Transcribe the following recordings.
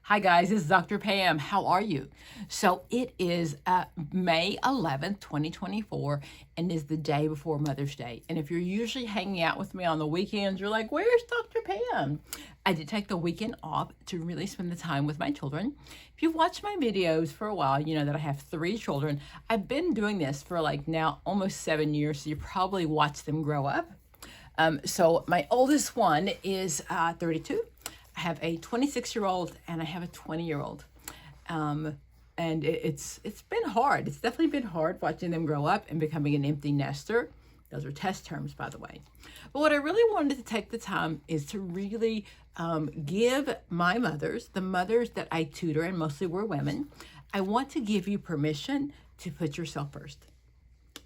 Hi guys, this is Dr. Pam. How are you? So it is May 11th, 2024, and is the day before Mother's Day. And if you're usually hanging out with me on the weekends, you're like, where's Dr. Pam? I did take the weekend off to really spend the time with my children. If you've watched my videos for a while, you know that I have 3 children. I've been doing this for like now almost 7 years, so you probably watched them grow up. So my oldest one is 32. I have a 26-year-old and I have a 20-year-old. And it's been hard. It's definitely been hard watching them grow up and becoming an empty nester. Those are test terms, by the way. But what I really wanted to take the time is to really give my mothers, the mothers that I tutor, and mostly were women, I want to give you permission to put yourself first.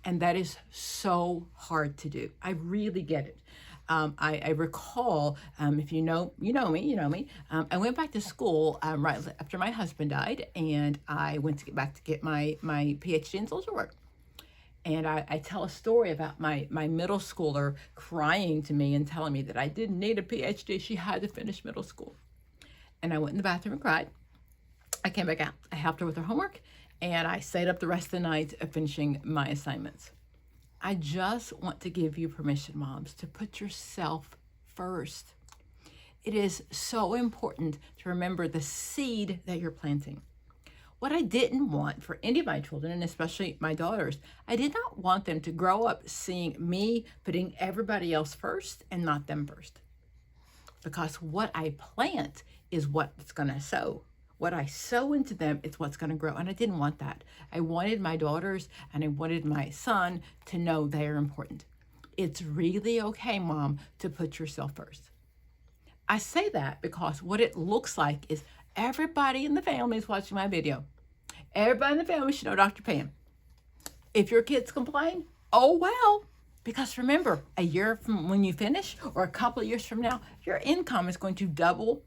And that is so hard to do. I really get it. I recall, if you know me. I went back to school right after my husband died, and I went to get my PhD in social work. And I tell a story about my middle schooler crying to me and telling me that I didn't need a PhD. She had to finish middle school. And I went in the bathroom and cried. I came back out. I helped her with her homework, and I stayed up the rest of the night finishing my assignments. I just want to give you permission, moms, to put yourself first. It is so important to remember the seed that you're planting. What I didn't want for any of my children, and especially my daughters, I did not want them to grow up seeing me putting everybody else first and not them first. Because what I plant is what's going to sow. What I sow into them is what's going to grow. And I didn't want that. I wanted my daughters and I wanted my son to know they are important. It's really okay, Mom, to put yourself first. I say that because what it looks like is everybody in the family is watching my video. Everybody in the family should know Dr. Pam. If your kids complain, oh well. Because remember, a year from when you finish or a couple of years from now, your income is going to double.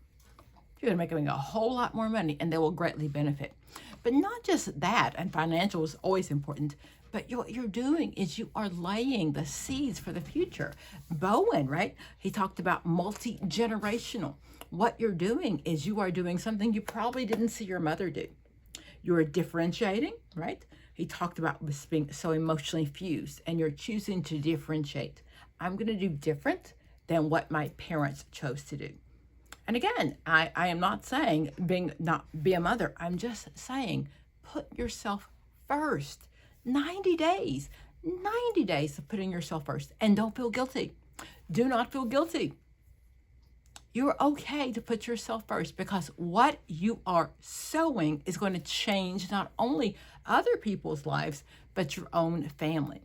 You're going to make a whole lot more money, and they will greatly benefit. But not just that, and financial is always important, but what you're doing is you are laying the seeds for the future. Bowen, right? He talked about multi-generational. What you're doing is you are doing something you probably didn't see your mother do. You're differentiating, right? He talked about this being so emotionally fused, and you're choosing to differentiate. I'm going to do different than what my parents chose to do. And again, I am not saying be a mother. I'm just saying put yourself first. 90 days of putting yourself first. And don't feel guilty. Do not feel guilty. You're okay to put yourself first because what you are sowing is going to change not only other people's lives, but your own family.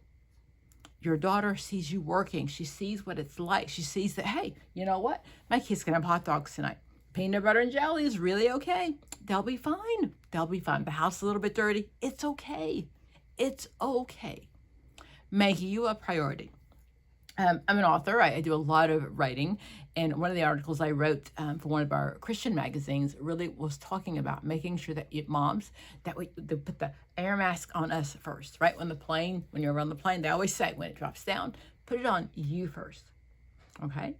Your daughter sees you working. She sees what it's like. She sees that, hey, you know what? My kids can have hot dogs tonight. Peanut butter and jelly is really okay. They'll be fine. They'll be fine. The house is a little bit dirty. It's okay. It's okay. Make you a priority. I'm an author. I do a lot of writing. And one of the articles I wrote for one of our Christian magazines really was talking about making sure that moms, that we put the air mask on us first, right? When you're on the plane, they always say when it drops down, put it on you first, okay?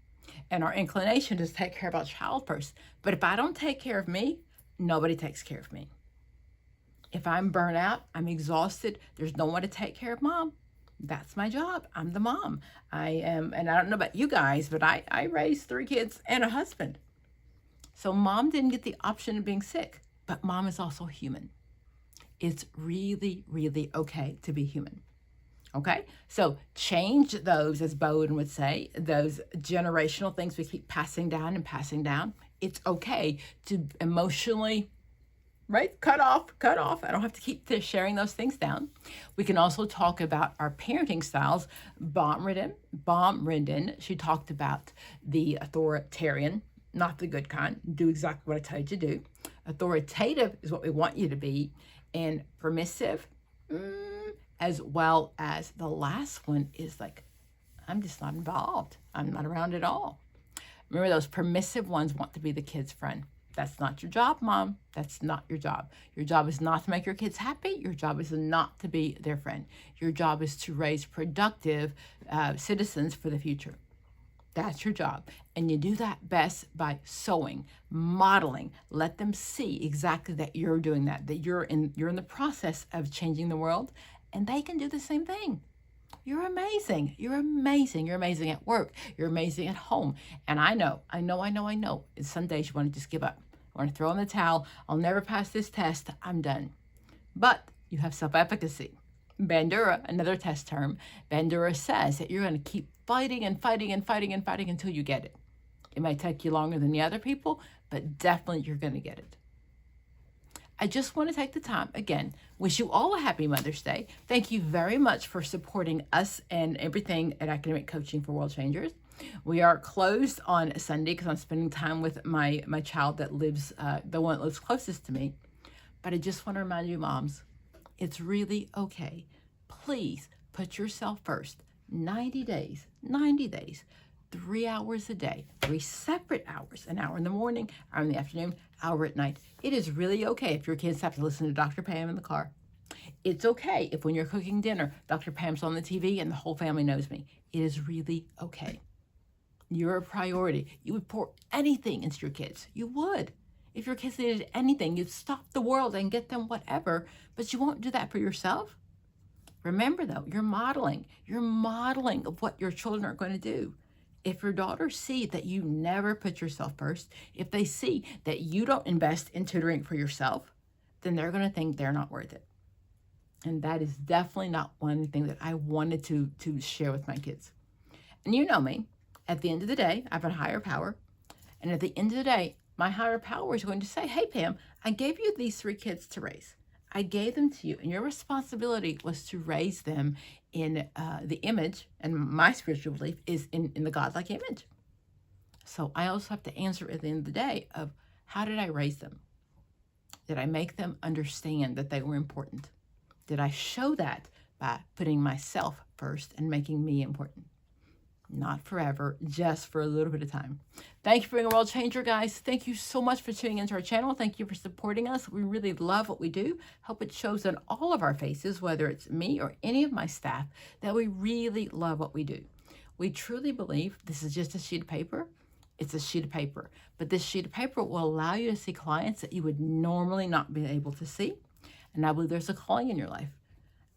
And our inclination is to take care of our child first. But if I don't take care of me, nobody takes care of me. If I'm burnt out, I'm exhausted, there's no one to take care of Mom. That's my job. I'm the mom. I am, and I don't know about you guys, but I raised 3 kids and a husband. So Mom didn't get the option of being sick, but Mom is also human. It's really, really okay to be human. Okay? So change those, as Bowen would say, those generational things we keep passing down and passing down. It's okay to emotionally, right? Cut off. I don't have to keep sharing those things down. We can also talk about our parenting styles. Baumrinden, she talked about the authoritarian, not the good kind. Do exactly what I tell you to do. Authoritative is what we want you to be. And permissive, as well as the last one is like, I'm just not involved. I'm not around at all. Remember, those permissive ones want to be the kid's friend. That's not your job, Mom. That's not your job. Your job is not to make your kids happy. Your job is not to be their friend. Your job is to raise productive citizens for the future. That's your job. And you do that best by sewing, modeling. Let them see exactly that you're doing that you're in the process of changing the world, and they can do the same thing. You're amazing. You're amazing. You're amazing at work. You're amazing at home. And I know. Some days you want to just give up. I want to throw in the towel. I'll never pass this test. I'm done. But you have self-efficacy. Bandura, another test term, Bandura says that you're going to keep fighting and fighting and fighting and fighting until you get it. It might take you longer than the other people, but definitely you're going to get it. I just want to take the time, again, wish you all a happy Mother's Day. Thank you very much for supporting us and everything at Academic Coaching for World Changers. We are closed on Sunday because I'm spending time with my child that lives, the one that lives closest to me. But I just want to remind you, moms, it's really okay. Please put yourself first. 90 days, 3 hours a day, 3 separate hours, an hour in the morning, hour in the afternoon, hour at night. It is really okay if your kids have to listen to Dr. Pam in the car. It's okay if when you're cooking dinner, Dr. Pam's on the TV and the whole family knows me. It is really okay. You're a priority. You would pour anything into your kids. You would. If your kids needed anything, you'd stop the world and get them whatever, but you won't do that for yourself. Remember, though, you're modeling. You're modeling of what your children are going to do. If your daughters see that you never put yourself first, if they see that you don't invest in tutoring for yourself, then they're going to think they're not worth it. And that is definitely not one thing that I wanted to share with my kids. And you know me, at the end of the day, I have a higher power. And at the end of the day, my higher power is going to say, hey, Pam, I gave you these 3 kids to raise. I gave them to you, and your responsibility was to raise them in the image, and my spiritual belief is in the godlike image. So I also have to answer at the end of the day of, how did I raise them? Did I make them understand that they were important? Did I show that by putting myself first and making me important? Not forever, just for a little bit of time. Thank you for being a world changer, guys. Thank you so much for tuning into our channel. Thank you for supporting us. We really love what we do. Hope it shows on all of our faces, whether it's me or any of my staff, that we really love what we do. We truly believe this is just a sheet of paper. It's a sheet of paper. But this sheet of paper will allow you to see clients that you would normally not be able to see. And I believe there's a calling in your life.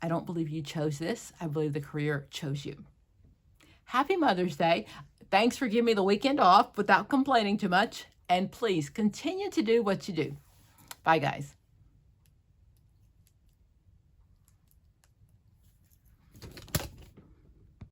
I don't believe you chose this. I believe the career chose you. Happy Mother's Day. Thanks for giving me the weekend off without complaining too much. And please continue to do what you do. Bye, guys.